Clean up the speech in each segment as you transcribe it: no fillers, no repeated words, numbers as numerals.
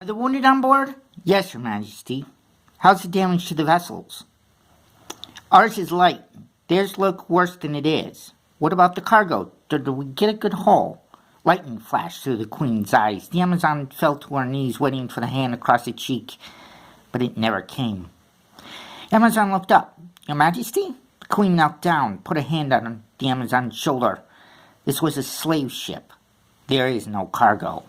the wounded on board? Yes, Your Majesty. How's the damage to the vessels? Ours is light. Theirs look worse than it is. What about the cargo? Did we get a good haul? Lightning flashed through the Queen's eyes. The Amazon fell to her knees, waiting for the hand across the cheek, but it never came. Amazon looked up. Your Majesty? The Queen knelt down, put a hand on the Amazon's shoulder. This was a slave ship. There is no cargo.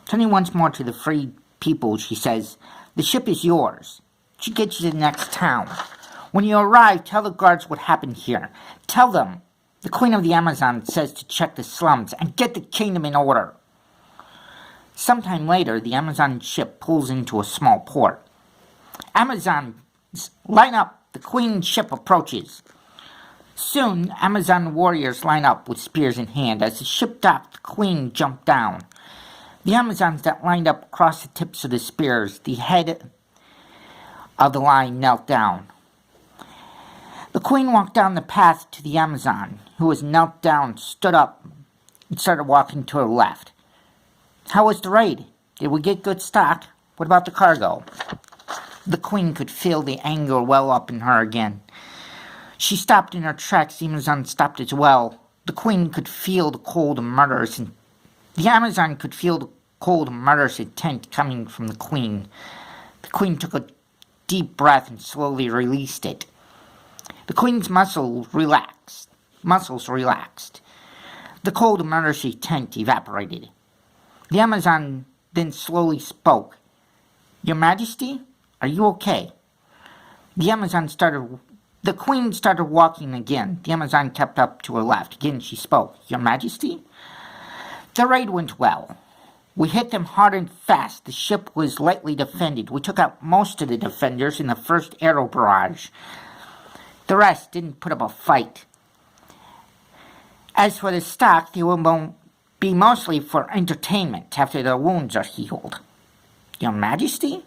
Turning once more to the freed people, she says, the ship is yours. It should get you to the next town. When you arrive, tell the guards what happened here. Tell them the Queen of the Amazon says to check the slums and get the kingdom in order. Sometime later, the Amazon ship pulls into a small port. Amazons, line up. The Queen's ship approaches. Soon, Amazon warriors line up with spears in hand. As the ship docked, the Queen jumped down. The Amazons that lined up across the tips of the spears, the head of the line knelt down. The Queen walked down the path to the Amazon, who was knelt down, stood up, and started walking to her left. How was the raid? Did we get good stock? What about the cargo? The Queen could feel the anger well up in her again. She stopped in her tracks. The Amazon stopped as well. The Queen could feel the cold and murderous The Amazon could feel the cold and murderous intent coming from the Queen. The Queen took a deep breath and slowly released it. The Queen's muscles relaxed. The cold and murderous intent evaporated. The Amazon then slowly spoke. Your Majesty, are you okay? The Queen started walking again. The Amazon kept up to her left. Again she spoke. Your Majesty? The raid went well. We hit them hard and fast. The ship was lightly defended. We took out most of the defenders in the first arrow barrage. The rest didn't put up a fight. As for the stock, they will be mostly for entertainment after their wounds are healed. Your Majesty?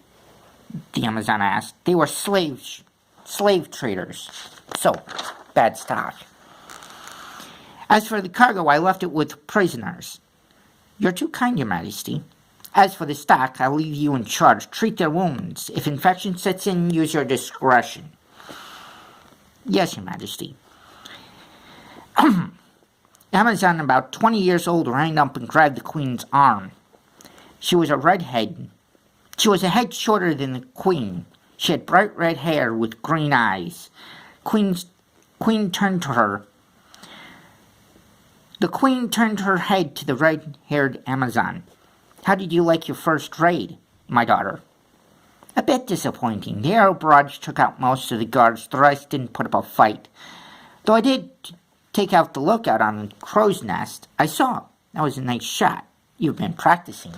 The Amazon asked. They were slave traders. So, bad stock. As for the cargo, I left it with prisoners. You're too kind, Your Majesty. As for the stock, I'll leave you in charge. Treat their wounds. If infection sets in, use your discretion. Yes, Your Majesty. Amazon, about 20 years old, ran up and grabbed the Queen's arm. She was a redhead. She was a head shorter than the Queen. She had bright red hair with green eyes. Queen turned to her. The Queen turned her head to the red-haired Amazon. How did you like your first raid, my daughter? A bit disappointing. The arrow barrage took out most of the guards. The rest didn't put up a fight. Though I did take out the lookout on the crow's nest. I saw it. That was a nice shot. You've been practicing.